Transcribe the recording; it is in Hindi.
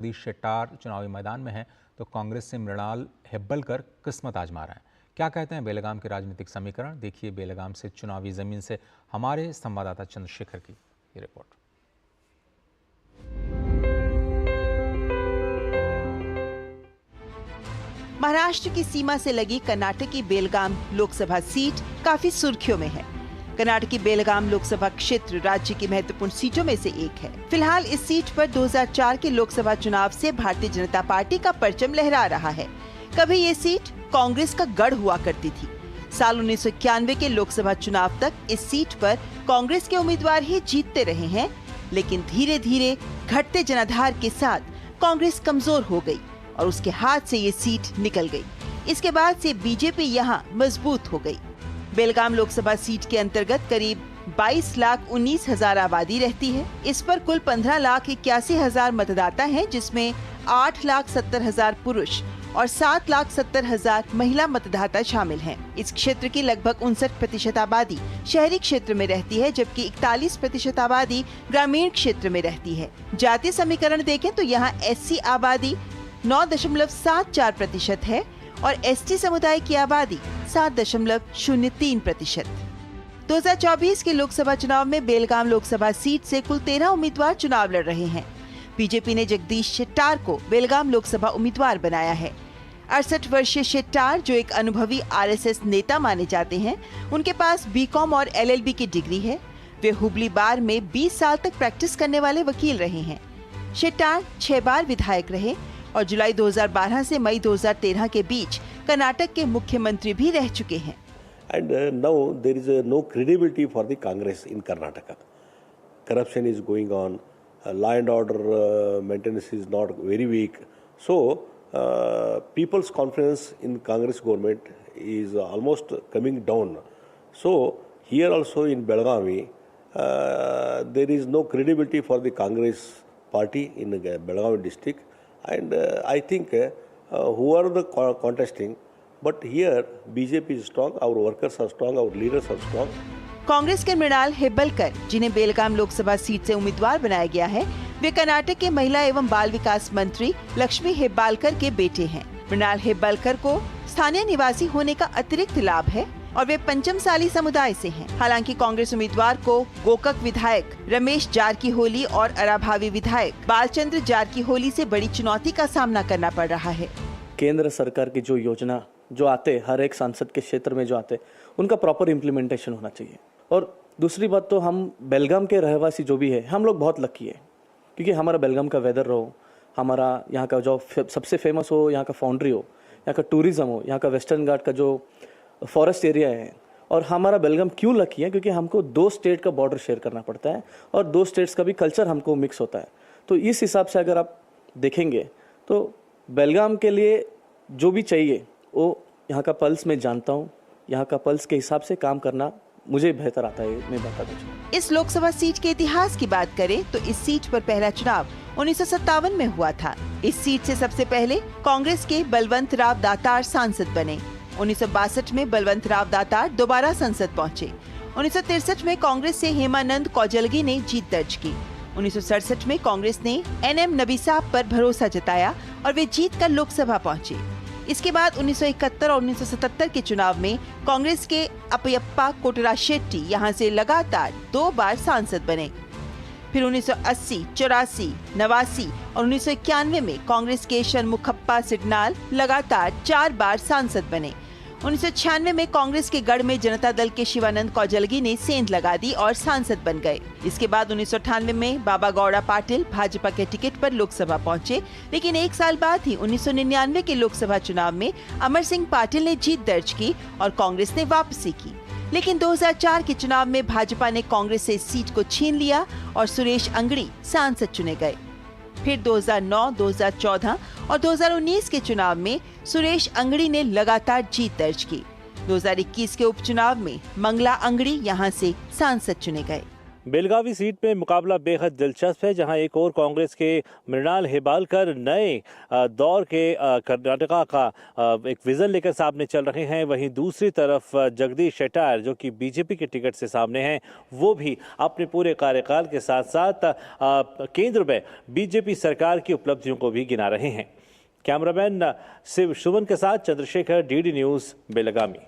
जगदीश शेट्टार चुनावी मैदान में हैं तो कांग्रेस से मृणाल हेब्बलकर किस्मत आजमा रहे हैं। क्या कहते हैं बेलगाम के राजनीतिक समीकरण, देखिए बेलगाम से चुनावी जमीन से हमारे संवाददाता चंद्रशेखर की ये रिपोर्ट। महाराष्ट्र की सीमा से लगी कर्नाटक की बेलगाम लोकसभा सीट काफी सुर्खियों में है। कर्नाटक की बेलगाम लोकसभा क्षेत्र राज्य की महत्वपूर्ण सीटों में से एक है। फिलहाल इस सीट पर 2004 के लोकसभा चुनाव से भारतीय जनता पार्टी का परचम लहरा रहा है। कभी ये सीट कांग्रेस का गढ़ हुआ करती थी। साल 1991 के लोकसभा चुनाव तक इस सीट पर कांग्रेस के उम्मीदवार ही जीतते रहे हैं, लेकिन धीरे धीरे घटते जनाधार के साथ कांग्रेस कमजोर हो गई और उसके हाथ से ये सीट निकल गई। इसके बाद से बीजेपी यहाँ मजबूत हो गई। बेलगाम लोकसभा सीट के अंतर्गत करीब 22,19,000 आबादी रहती है। इस पर कुल 15,81,000 मतदाता हैं, जिसमें 8,70,000 पुरुष और 7,70,000 महिला मतदाता शामिल हैं। इस क्षेत्र की लगभग 59% आबादी शहरी क्षेत्र में रहती है, जबकि 41% आबादी ग्रामीण क्षेत्र में रहती है। जातीय समीकरण देखें तो यहाँ एससी आबादी 9.74% है और एसटी समुदाय की आबादी 7.03%। 2024 के लोकसभा चुनाव में बेलगाम लोकसभा सीट से कुल 13 उम्मीदवार चुनाव लड़ रहे हैं। बीजेपी ने जगदीश शेट्टार को बेलगाम लोकसभा उम्मीदवार बनाया है। 68 वर्षीय शेट्टार, जो एक अनुभवी आरएसएस नेता माने जाते हैं, उनके पास बीकॉम और एलएलबी की डिग्री है। वे हुबली बार में 20 साल तक प्रैक्टिस करने वाले वकील रहे हैं। शेट्टार 6 बार विधायक रहे और जुलाई 2012 से मई 2013 के बीच कर्नाटक के मुख्यमंत्री भी रह चुके हैं। And now there is no credibility for the Congress in Karnataka. Corruption is going on, law and order maintenance is not very weak. So people's confidence in Congress government is almost coming down. So here also in Belgavi, there is no credibility for the Congress party in Belgavi district. And I think who are the contesting, but here BJP is strong, our workers are strong, our leaders are strong. Congress के मृणाल हेब्बलकर, जिन्हें बेलगाम लोकसभा सीट से उम्मीदवार बनाया गया है, वे कर्नाटक के महिला एवं बाल विकास मंत्री लक्ष्मी हेब्बालकर के बेटे हैं। मृणाल हेब्बालकर को स्थानीय निवासी होने का अतिरिक्त लाभ है और वे पंचमसाली समुदाय से हैं। हालांकि कांग्रेस उम्मीदवार को गोकक विधायक रमेश जारकीहोली और अराभावी विधायक बालचंद्र जारकीहोली से बड़ी चुनौती का सामना करना पड़ रहा है। केंद्र सरकार की जो योजना जो आते, हर एक सांसद के क्षेत्र में जो आते, उनका प्रॉपर इम्प्लीमेंटेशन होना चाहिए। और दूसरी बात तो हम बेलगाम के रहवासी जो भी है, हम लोग बहुत लकी है, क्योंकि हमारा बेलगाम का वेदर हो, हमारा यहाँ का जो सबसे फेमस हो, यहाँ का फाउंड्री हो, यहाँ का टूरिज्म हो, यहाँ का वेस्टर्न घाट का जो फॉरेस्ट एरिया है। और हमारा बेलगाम क्यों लकी है, क्योंकि हमको 2 स्टेट का बॉर्डर शेयर करना पड़ता है और 2 स्टेट्स का भी कल्चर हमको मिक्स होता है। तो इस हिसाब से अगर आप देखेंगे तो बेलगाम के लिए जो भी चाहिए वो यहाँ का पल्स मैं जानता हूँ, यहाँ का पल्स के हिसाब से काम करना मुझे बेहतर आता है, मैं बताता हूँ। इस लोकसभा सीट के इतिहास की बात करें तो इस सीट पर पहला चुनाव 1957 में हुआ था। इस सीट से सबसे पहले कांग्रेस के बलवंत राव दातार सांसद बने। 1962 में बलवंत राव दातार दोबारा संसद पहुँचे। 1963 में कांग्रेस से हेमानंद कौजलगी ने जीत दर्ज की। 1967 में कांग्रेस ने NM नबी साहब पर भरोसा जताया और वे जीत कर लोकसभा पहुंचे। इसके बाद 1971 और 1977 के चुनाव में कांग्रेस के अपयप्पा कोटरा शेट्टी यहां से लगातार 2 बार सांसद बने। फिर 1980, 84, 89 और 1991 में कांग्रेस के षणमुखप्पा सिडनाल लगातार 4 बार सांसद बने। 1996 में कांग्रेस के गढ़ में जनता दल के शिवानंद कौजलगी ने सेंध लगा दी और सांसद बन गए। इसके बाद 1998 में बाबा गौड़ा पाटिल भाजपा के टिकट पर लोकसभा पहुंचे, लेकिन 1 साल बाद ही 1999 के लोकसभा चुनाव में अमर सिंह पाटिल ने जीत दर्ज की और कांग्रेस ने वापसी की। लेकिन 2004 के चुनाव में भाजपा ने कांग्रेस से इस सीट को छीन लिया और सुरेश अंगड़ी सांसद चुने गए। फिर 2009, 2014 और 2019 के चुनाव में सुरेश अंगड़ी ने लगातार जीत दर्ज की। 2021 के उपचुनाव में मंगला अंगड़ी यहां से सांसद चुने गए। बेलगावी सीट में मुकाबला बेहद दिलचस्प है, जहां एक और कांग्रेस के मृणाल हेबालकर नए दौर के कर्नाटका का एक विजन लेकर सामने चल रहे हैं। वहीं दूसरी तरफ जगदीश शेट्टार जो कि बीजेपी के टिकट से सामने हैं, वो भी अपने पूरे कार्यकाल के साथ साथ केंद्र में बीजेपी सरकार की उपलब्धियों को भी गिना रहे हैं। कैमरामैन शिव सुमन के साथ चंद्रशेखर, डीडी न्यूज़, बेलगावी।